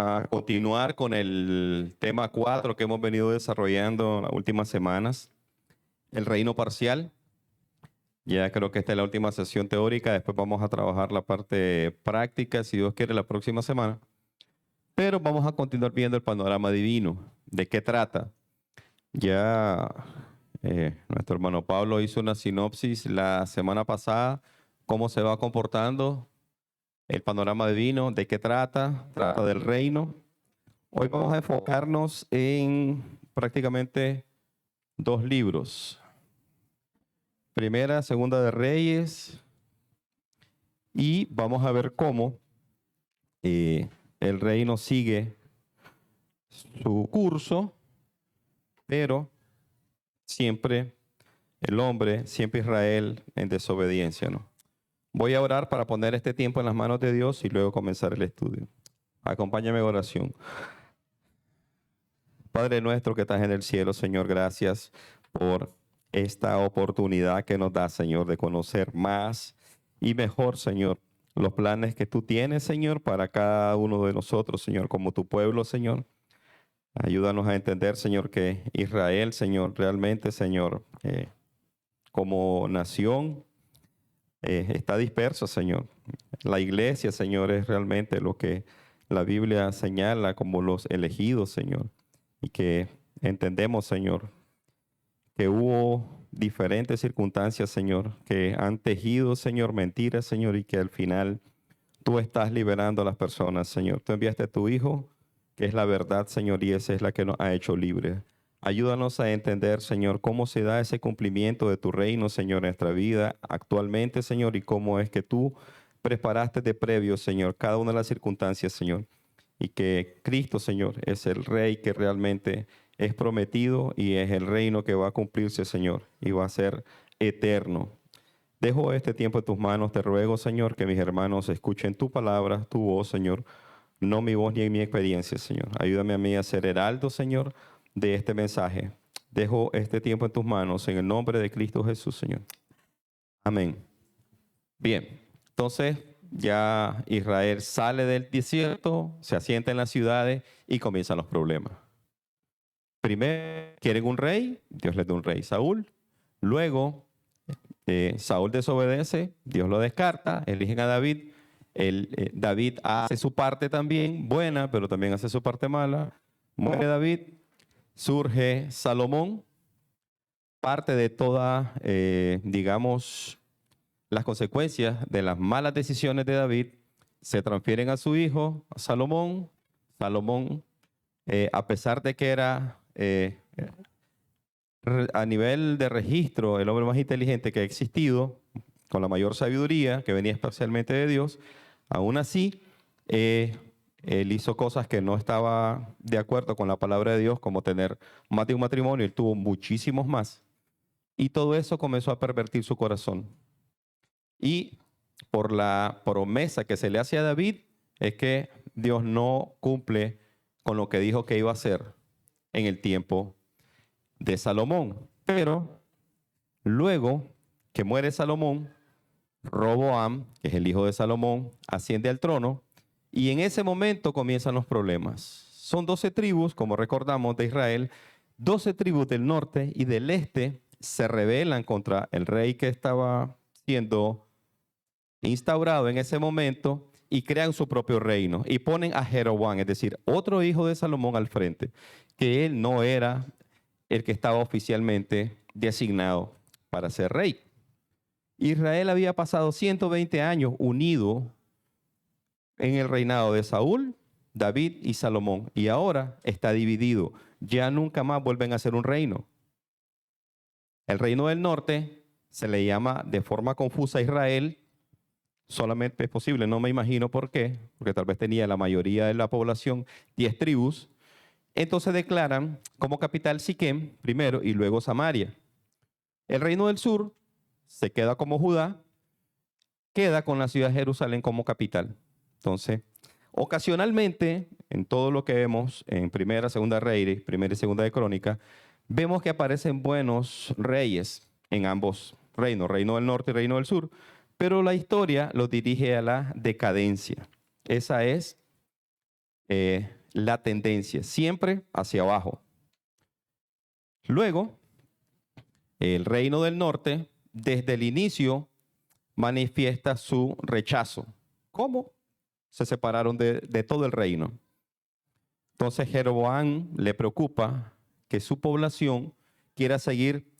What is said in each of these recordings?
a continuar con el tema 4 que hemos venido desarrollando las últimas semanas, el reino parcial. Ya creo que esta es la última sesión teórica, después vamos a trabajar la parte práctica, si Dios quiere, la próxima semana. Pero vamos a continuar viendo el panorama divino. ¿De qué trata? Ya nuestro hermano Pablo hizo una sinopsis la semana pasada, cómo se va comportando el panorama divino, de qué trata, trata del reino. Hoy vamos a enfocarnos en prácticamente dos libros. Primera, Segunda de Reyes, y vamos a ver cómo el reino sigue su curso, pero siempre el hombre, siempre Israel en desobediencia, ¿no? Voy a orar para poner este tiempo en las manos de Dios y luego comenzar el estudio. Acompáñame en oración. Padre nuestro que estás en el cielo, Señor, gracias por esta oportunidad que nos da, Señor, de conocer más y mejor, Señor, los planes que tú tienes, Señor, para cada uno de nosotros, Señor, como tu pueblo, Señor. Ayúdanos a entender, Señor, que Israel, Señor, realmente, Señor, como nación, está dispersa, Señor. La iglesia, Señor, es realmente lo que la Biblia señala como los elegidos, Señor. Y que entendemos, Señor, que hubo diferentes circunstancias, Señor, que han tejido, Señor, mentiras, Señor, y que al final tú estás liberando a las personas, Señor. Tú enviaste a tu Hijo, que es la verdad, Señor, y esa es la que nos ha hecho libres. Ayúdanos a entender, Señor, cómo se da ese cumplimiento de tu reino, Señor, en nuestra vida actualmente, Señor, y cómo es que tú preparaste de previo, Señor, cada una de las circunstancias, Señor. Y que Cristo, Señor, es el Rey que realmente es prometido y es el reino que va a cumplirse, Señor, y va a ser eterno. Dejo este tiempo en tus manos, te ruego, Señor, que mis hermanos escuchen tu palabra, tu voz, Señor, no mi voz ni mi experiencia, Señor. Ayúdame a mí a ser heraldo, Señor, de este mensaje. Dejo este tiempo en tus manos, en el nombre de Cristo Jesús, Señor. Amén. Bien, entonces ya Israel sale del desierto, se asienta en las ciudades y comienzan los problemas. Primero quieren un rey, Dios les da un rey, Saúl. Luego Saúl desobedece, Dios lo descarta, eligen a David. David hace su parte también buena, pero también hace su parte mala. Muere David, surge Salomón. Parte de toda, digamos, las consecuencias de las malas decisiones de David se transfieren a su hijo, a Salomón. Salomón, a pesar de que era a nivel de registro el hombre más inteligente que ha existido, con la mayor sabiduría, que venía especialmente de Dios, aún así, él hizo cosas que no estaba de acuerdo con la palabra de Dios, como tener más de un matrimonio, él tuvo muchísimos más. Y todo eso comenzó a pervertir su corazón. Y por la promesa que se le hace a David, es que Dios no cumple con lo que dijo que iba a hacer en el tiempo de Salomón. Pero luego que muere Salomón, Roboam, que es el hijo de Salomón, asciende al trono y en ese momento comienzan los problemas. Son 12 tribus, como recordamos, de Israel. 12 tribus del norte y del este se rebelan contra el rey que estaba siendo instaurado en ese momento y crean su propio reino y ponen a Jeroboam, es decir, otro hijo de Salomón al frente, que él no era el que estaba oficialmente designado para ser rey. Israel había pasado 120 años unido en el reinado de Saúl, David y Salomón, y ahora está dividido. Ya nunca más vuelven a ser un reino. El reino del norte se le llama de forma confusa Israel. Solamente es posible, no me imagino por qué, porque tal vez tenía la mayoría de la población 10 tribus. Entonces declaran como capital Siquem primero y luego Samaria. El reino del sur se queda como Judá, queda con la ciudad de Jerusalén como capital. Entonces, ocasionalmente, en todo lo que vemos en Primera, Segunda Reyes, Primera y Segunda de Crónicas, vemos que aparecen buenos reyes en ambos reinos, reino del norte y reino del sur, pero la historia los dirige a la decadencia. Esa es la tendencia, siempre hacia abajo. Luego, el reino del norte, desde el inicio, manifiesta su rechazo. ¿Cómo? Se separaron de todo el reino. Entonces Jeroboam le preocupa que su población quiera seguir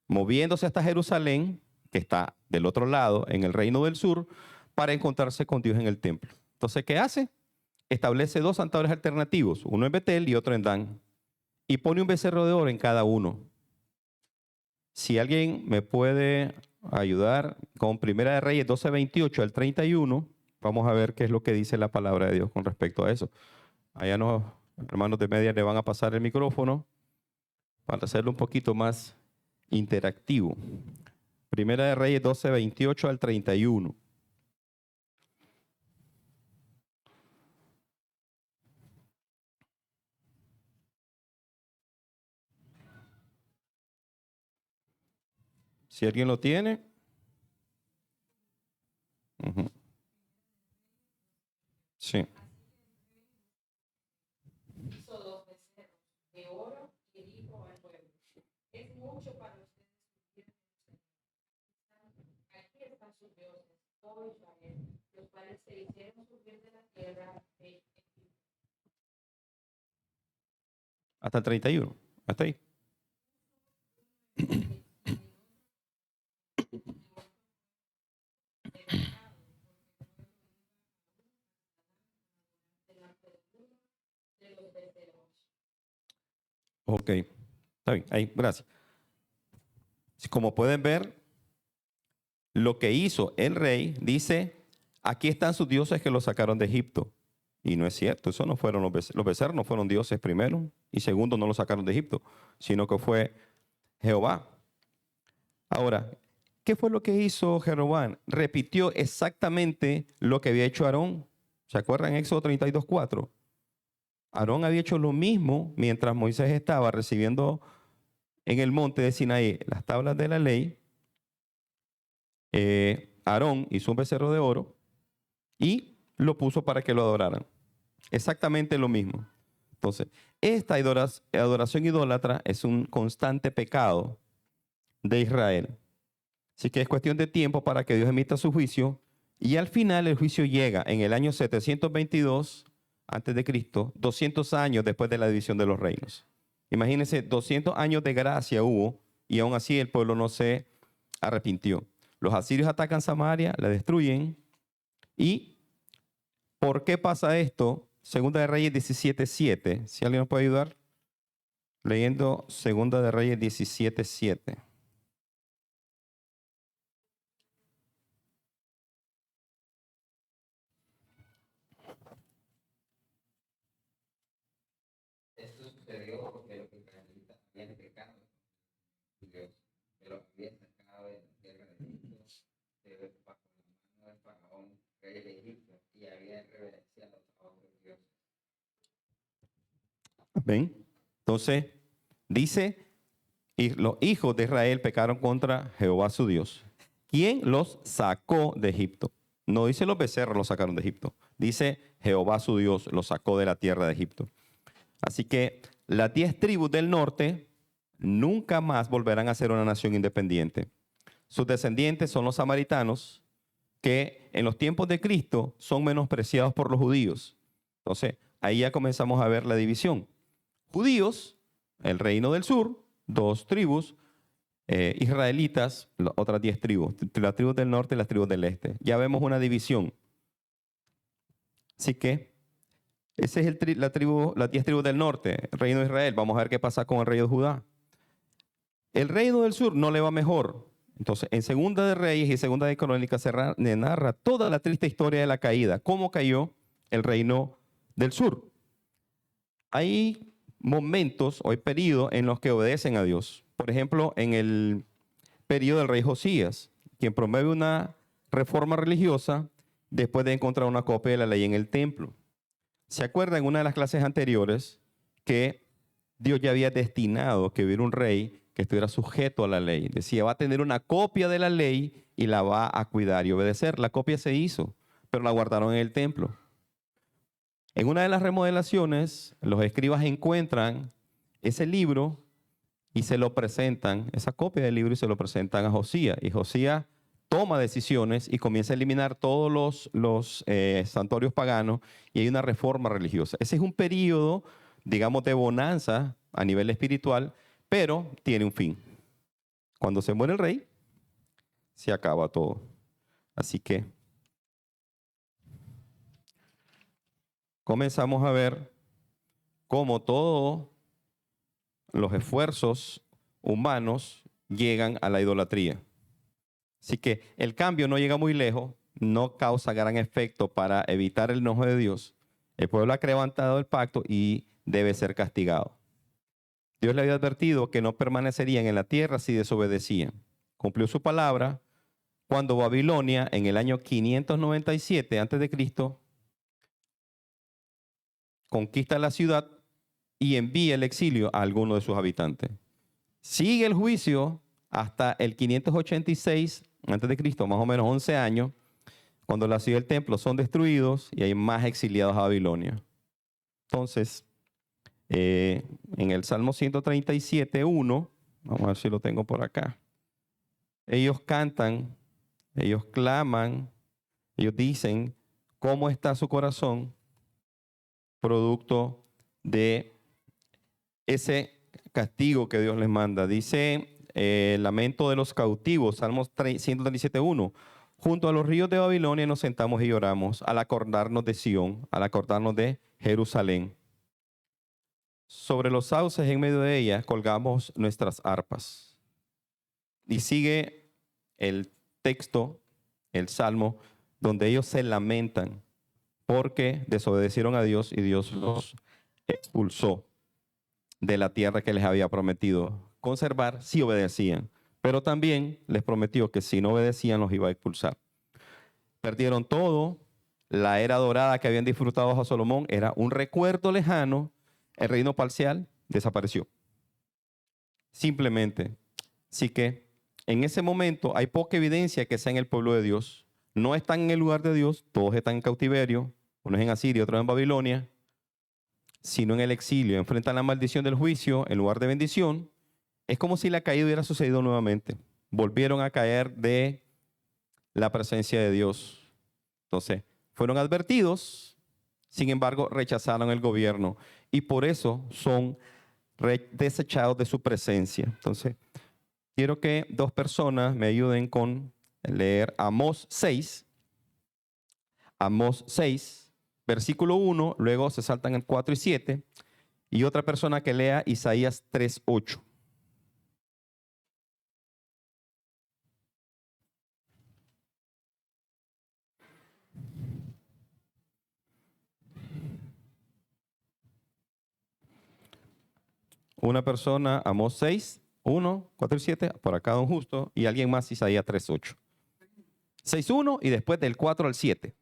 moviéndose hasta Jerusalén, que está del otro lado, en el reino del sur, para encontrarse con Dios en el templo. Entonces, ¿qué hace? Establece dos santuarios alternativos, uno en Betel y otro en Dan, y pone un becerro de oro en cada uno. Si alguien me puede ayudar con Primera de Reyes 12:28 al 31, vamos a ver qué es lo que dice la palabra de Dios con respecto a eso. Allá los hermanos de media le van a pasar el micrófono para hacerlo un poquito más interactivo. Primera de Reyes 12:28 al 31. Si alguien lo tiene. Sí. Hizo dos becerros de oro y dijo al pueblo: es mucho para ustedes. Aquí están sus dioses, todo Israel, los cuales se hicieron subir de la tierra de Egipto. Hasta el 31. Hasta ahí. Ok, está bien, ahí, gracias. Como pueden ver, lo que hizo el rey dice, aquí están sus dioses que los sacaron de Egipto. Y no es cierto, eso no fueron los becerros, no fueron dioses primero, y segundo, no los sacaron de Egipto, sino que fue Jehová. Ahora, ¿qué fue lo que hizo Jeroboam? Repitió exactamente lo que había hecho Aarón. ¿Se acuerdan en Éxodo 32:4? Aarón había hecho lo mismo mientras Moisés estaba recibiendo en el monte de Sinaí las tablas de la ley. Aarón hizo un becerro de oro y lo puso para que lo adoraran. Exactamente lo mismo. Entonces, esta adoración idólatra es un constante pecado de Israel. Así que es cuestión de tiempo para que Dios emita su juicio y al final el juicio llega en el año 722 antes de Cristo, 200 años después de la división de los reinos. Imagínense, 200 años de gracia hubo y aún así el pueblo no se arrepintió. Los asirios atacan Samaria, la destruyen. ¿Y por qué pasa esto? Segunda de Reyes 17:7. Si alguien nos puede ayudar, leyendo Segunda de Reyes 17:7. Esto sucedió porque los israelitas habían pecado y Dios, que los había sacado de la tierra de Egipto, bajo la mano del faraón, rey de Egipto, y habían reverenciado a otros dioses. ¿Ven? Entonces, dice, y los hijos de Israel pecaron contra Jehová su Dios. ¿Quién los sacó de Egipto? No dice los becerros los sacaron de Egipto. Dice Jehová su Dios los sacó de la tierra de Egipto. Así que las 10 tribus del norte nunca más volverán a ser una nación independiente. Sus descendientes son los samaritanos, que en los tiempos de Cristo son menospreciados por los judíos. Entonces, ahí ya comenzamos a ver la división. Judíos, el reino del sur, 2 tribus, israelitas, otras 10 tribus, las tribus del norte y las tribus del este. Ya vemos una división. Así que ese es las 10 tribus del norte, el reino de Israel. Vamos a ver qué pasa con el rey de Judá. El reino del sur no le va mejor. Entonces, en Segunda de Reyes y Segunda de Crónicas se narra toda la triste historia de la caída, cómo cayó el reino del sur. Hay momentos o hay periodos en los que obedecen a Dios. Por ejemplo, en el periodo del rey Josías, quien promueve una reforma religiosa después de encontrar una copia de la ley en el templo. ¿Se acuerdan en una de las clases anteriores que Dios ya había destinado que hubiera un rey que estuviera sujeto a la ley? Decía, va a tener una copia de la ley y la va a cuidar y obedecer. La copia se hizo, pero la guardaron en el templo. En una de las remodelaciones, los escribas encuentran ese libro y se lo presentan, esa copia del libro, y se lo presentan a Josías. Y Josías toma decisiones y comienza a eliminar todos los santuarios paganos, y hay una reforma religiosa. Ese es un periodo, digamos, de bonanza a nivel espiritual, pero tiene un fin. Cuando se muere el rey, se acaba todo. Así que comenzamos a ver cómo todos los esfuerzos humanos llegan a la idolatría. Así que el cambio no llega muy lejos, no causa gran efecto para evitar el enojo de Dios. El pueblo ha quebrantado el pacto y debe ser castigado. Dios le había advertido que no permanecerían en la tierra si desobedecían. Cumplió su palabra cuando Babilonia, en el año 597 a.C., conquista la ciudad y envía el exilio a algunos de sus habitantes. Sigue el juicio hasta el 586 a.C., más o menos 11 años, cuando la ciudad y el templo son destruidos y hay más exiliados a Babilonia. Entonces, en el Salmo 137:1, vamos a ver si lo tengo por acá, ellos cantan, ellos claman, ellos dicen cómo está su corazón, producto de ese castigo que Dios les manda. Dice el lamento de los cautivos, Salmos 137:1. Junto a los ríos de Babilonia nos sentamos y lloramos al acordarnos de Sión, al acordarnos de Jerusalén. Sobre los sauces en medio de ella colgamos nuestras arpas. Y sigue el texto, el salmo, donde ellos se lamentan porque desobedecieron a Dios y Dios los expulsó de la tierra que les había prometido conservar si obedecían. Pero también les prometió que si no obedecían los iba a expulsar. Perdieron todo. La era dorada que habían disfrutado bajo Salomón era un recuerdo lejano. El reino parcial desapareció. Simplemente. Así que en ese momento hay poca evidencia que sea en el pueblo de Dios. No están en el lugar de Dios. Todos están en cautiverio. Unos en Asiria, otros en Babilonia. Sino en el exilio. Enfrentan la maldición del juicio en lugar de bendición. Es como si la caída hubiera sucedido nuevamente. Volvieron a caer de la presencia de Dios. Entonces, fueron advertidos, sin embargo, rechazaron el gobierno y por eso son desechados de su presencia. Entonces, quiero que dos personas me ayuden con leer Amós 6, versículo 1, luego se saltan el 4 y 7, y otra persona que lea Isaías 3:8. Una persona, Amós 6, 1, 4 y 7, por acá don Justo, y alguien más, Isaías 3:8. 6:1 y después del 4 al 7.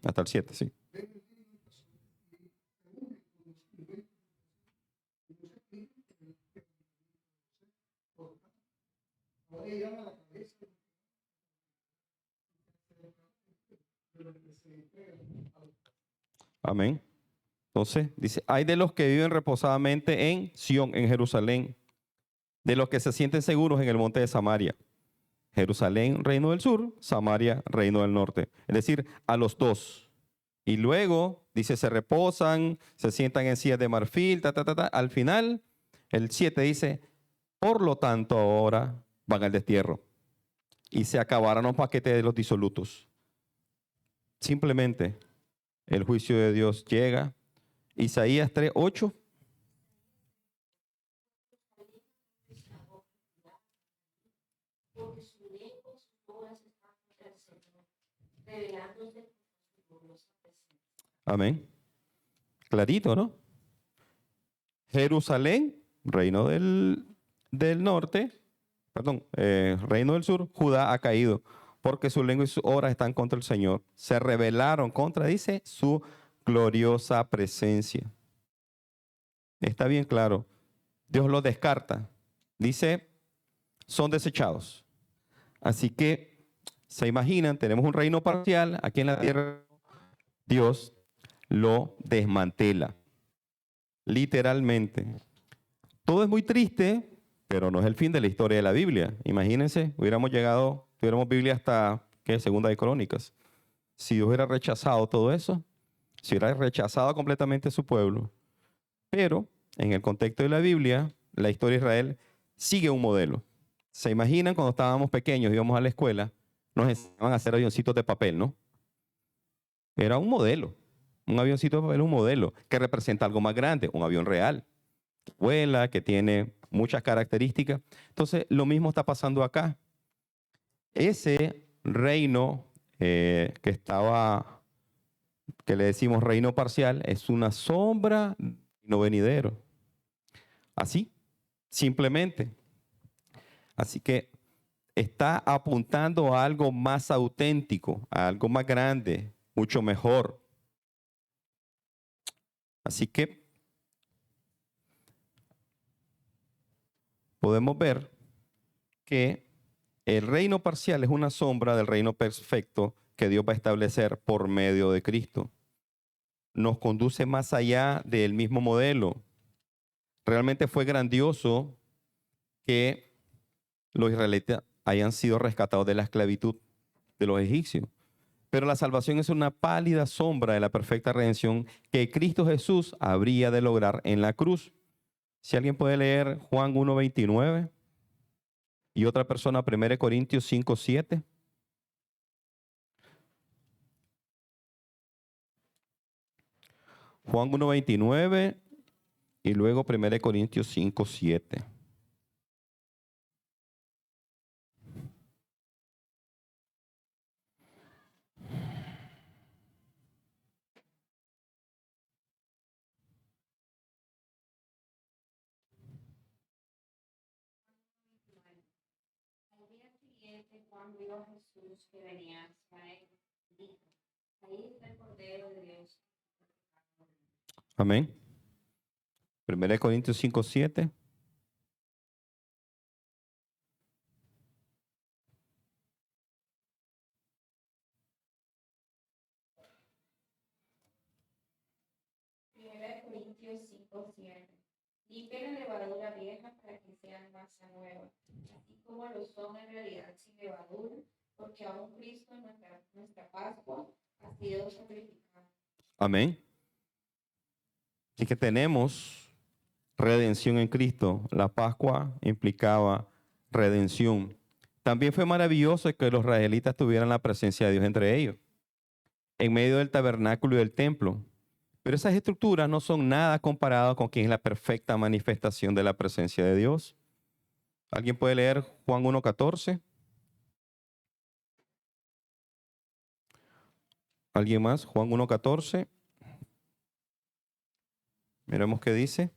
Hasta el 7, sí. Amén. Entonces, dice, hay de los que viven reposadamente en Sión, en Jerusalén, de los que se sienten seguros en el monte de Samaria. Jerusalén, reino del sur, Samaria, reino del norte. Es decir, a los dos. Y luego, dice, se reposan, se sientan en sillas de marfil, Al final, el 7 dice, por lo tanto ahora van al destierro. Y se acabarán los paquetes de los disolutos. Simplemente, el juicio de Dios llega. Isaías 3:8. Amén. clarito, ¿no? Jerusalén, reino del norte, perdón, reino del sur, Judá ha caído, porque su lengua y sus obras están contra el Señor. Se rebelaron contra, dice, su gloriosa presencia. Está bien claro. Dios los descarta. Dice, son desechados. Así que, se imaginan, tenemos un reino parcial aquí en la tierra. Dios lo desmantela. Literalmente. Todo es muy triste, pero no es el fin de la historia de la Biblia. Imagínense, tuviéramos Biblia hasta, ¿qué? Segunda de Crónicas. Si Dios hubiera rechazado todo eso, si hubiera rechazado completamente a su pueblo. Pero, en el contexto de la Biblia, la historia de Israel sigue un modelo. ¿Se imaginan cuando estábamos pequeños, íbamos a la escuela, nos enseñaban a hacer avioncitos de papel, ¿no? Era un modelo. Un avioncito de papel es un modelo que representa algo más grande, un avión real. Que vuela, que tiene muchas características. Entonces, lo mismo está pasando acá. Ese reino que le decimos reino parcial, es una sombra del reino venidero. Así, simplemente. Así que está apuntando a algo más auténtico, a algo más grande, mucho mejor. Así que podemos ver que el reino parcial es una sombra del reino perfecto que Dios va a establecer por medio de Cristo. Nos conduce más allá del mismo modelo. Realmente fue grandioso que los israelitas hayan sido rescatados de la esclavitud de los egipcios. Pero la salvación es una pálida sombra de la perfecta redención que Cristo Jesús habría de lograr en la cruz. Si alguien puede leer Juan 1:29 y otra persona 1 Corintios 5:7. Juan 1:29 y luego 1 Corintios 5:7. Al día siguiente, Juan vio a Jesús que venía hacia él. Dijo, ahí está el Cordero de Dios. Amén. 1 Corintios 5:7. Primera de Corintios 5:7. Limpia la levadura vieja para que sean masa nueva, así como lo son en realidad sin levadura, porque aún Cristo, nuestra Pascua, ha sido sacrificado. Amén. Así que tenemos redención en Cristo. La Pascua implicaba redención. También fue maravilloso que los israelitas tuvieran la presencia de Dios entre ellos, en medio del tabernáculo y del templo. Pero esas estructuras no son nada comparadas con quien es la perfecta manifestación de la presencia de Dios. ¿Alguien puede leer Juan 1:14? ¿Alguien más? Juan 1:14. Miremos qué dice.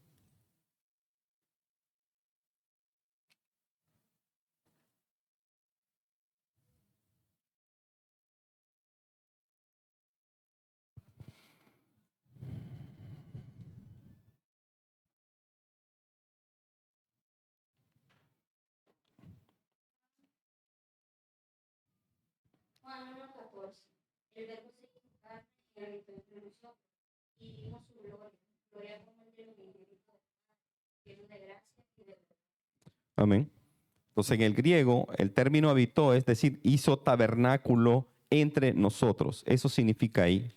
Juan 1:14. El verbo se hizo carne y habitó entre nosotros, y vimos su gloria, gloria como el de un unigénito, lleno de gracia y de verdad. Amén. Entonces, en el griego, el término habitó, es decir, hizo tabernáculo entre nosotros. Eso significa ahí.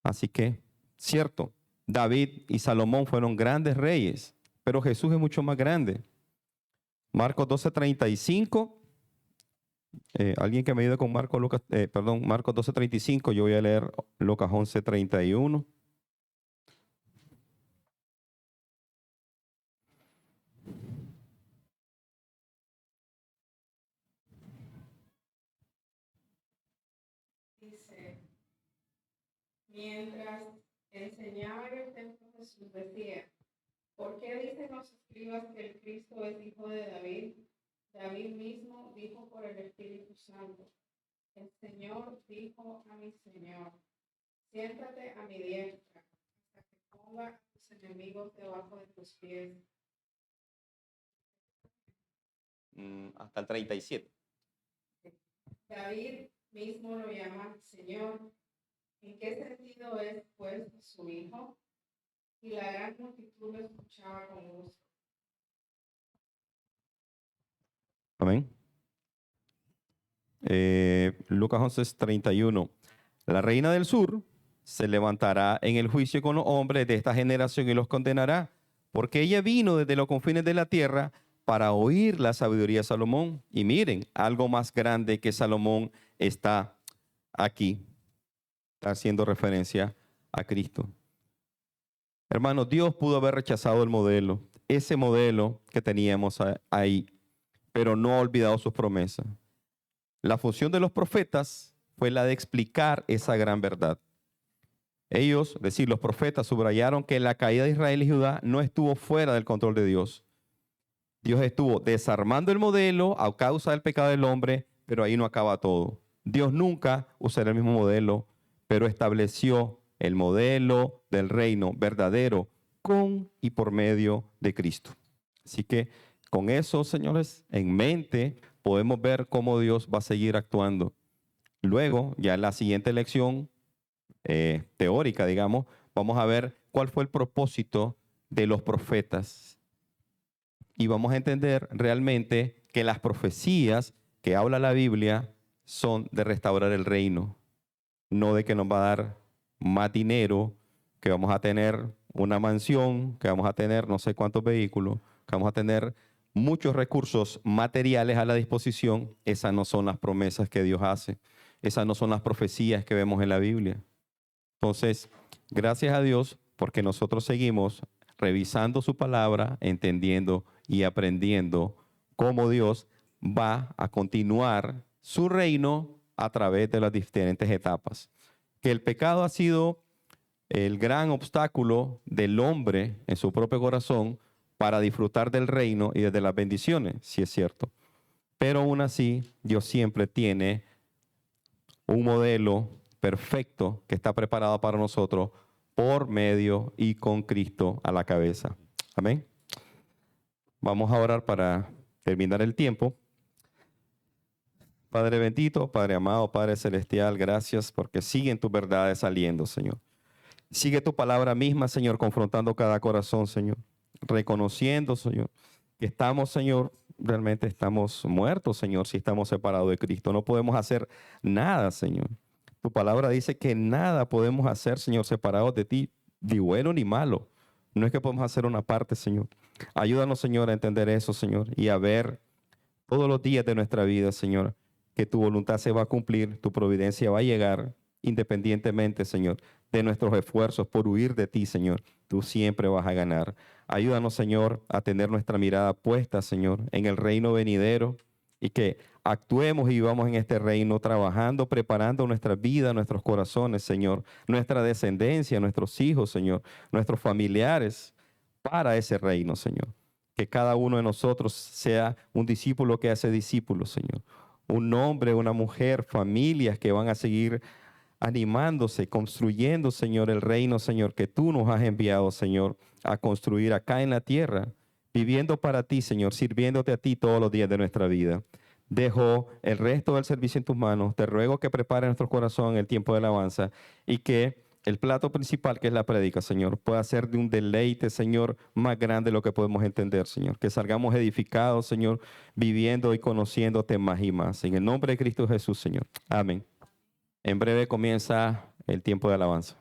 Así que, cierto, David y Salomón fueron grandes reyes, pero Jesús es mucho más grande. Marcos 12:35. Alguien que me ayude con Marcos 12:35. Yo voy a leer Lucas 11:31. Dice, mientras Enseñaba en el templo Jesús decía, ¿por qué dicen los escribas que el Cristo es hijo de David? David mismo dijo por el Espíritu Santo, el Señor dijo a mi Señor, siéntate a mi diestra, hasta que ponga a tus enemigos debajo de tus pies. Hasta el 37. David mismo lo llama Señor. ¿En qué sentido es, pues, su hijo? Y la gran multitud lo escuchaba con gusto. Amén. Lucas 11:31. La reina del sur se levantará en el juicio con los hombres de esta generación y los condenará, porque ella vino desde los confines de la tierra para oír la sabiduría de Salomón. Y miren, algo más grande que Salomón está aquí. Está haciendo referencia a Cristo. Hermanos, Dios pudo haber rechazado el modelo, ese modelo que teníamos ahí, pero no ha olvidado sus promesas. La función de los profetas fue la de explicar esa gran verdad. Ellos, es decir, los profetas subrayaron que la caída de Israel y Judá no estuvo fuera del control de Dios. Dios estuvo desarmando el modelo a causa del pecado del hombre, pero ahí no acaba todo. Dios nunca usará el mismo modelo, pero estableció el modelo del reino verdadero con y por medio de Cristo. Así que con eso, señores, en mente, podemos ver cómo Dios va a seguir actuando. Luego, ya en la siguiente lección teórica, digamos, vamos a ver cuál fue el propósito de los profetas. Y vamos a entender realmente que las profecías que habla la Biblia son de restaurar el reino, no de que nos va a dar más dinero, que vamos a tener una mansión, que vamos a tener no sé cuántos vehículos, que vamos a tener muchos recursos materiales a la disposición. Esas no son las promesas que Dios hace. Esas no son las profecías que vemos en la Biblia. Entonces, gracias a Dios, porque nosotros seguimos revisando su palabra, entendiendo y aprendiendo cómo Dios va a continuar su reino a través de las diferentes etapas. Que el pecado ha sido el gran obstáculo del hombre en su propio corazón para disfrutar del reino y de las bendiciones, sí es cierto. Pero aún así, Dios siempre tiene un modelo perfecto que está preparado para nosotros por medio y con Cristo a la cabeza. Amén. Vamos a orar para terminar el tiempo. Padre bendito, Padre amado, Padre celestial, gracias porque siguen tus verdades saliendo, Señor. Sigue tu palabra misma, Señor, confrontando cada corazón, Señor. Reconociendo, Señor, que estamos, Señor, realmente estamos muertos, Señor, si estamos separados de Cristo. No podemos hacer nada, Señor. Tu palabra dice que nada podemos hacer, Señor, separados de ti, ni bueno ni malo. No es que podemos hacer una parte, Señor. Ayúdanos, Señor, a entender eso, Señor, y a ver todos los días de nuestra vida, Señor, que tu voluntad se va a cumplir, tu providencia va a llegar, independientemente, Señor, de nuestros esfuerzos por huir de ti, Señor. Tú siempre vas a ganar. Ayúdanos, Señor, a tener nuestra mirada puesta, Señor, en el reino venidero y que actuemos y vivamos en este reino trabajando, preparando nuestra vida, nuestros corazones, Señor, nuestra descendencia, nuestros hijos, Señor, nuestros familiares para ese reino, Señor. Que cada uno de nosotros sea un discípulo que hace discípulos, Señor. Un hombre, una mujer, familias que van a seguir animándose, construyendo, Señor, el reino, Señor, que tú nos has enviado, Señor, a construir acá en la tierra, viviendo para ti, Señor, sirviéndote a ti todos los días de nuestra vida. Dejo el resto del servicio en tus manos. Te ruego que prepare nuestro corazón en el tiempo de alabanza y que el plato principal, que es la prédica, Señor, pueda ser de un deleite, Señor, más grande de lo que podemos entender, Señor. Que salgamos edificados, Señor, viviendo y conociéndote más y más. En el nombre de Cristo Jesús, Señor. Amén. En breve comienza el tiempo de alabanza.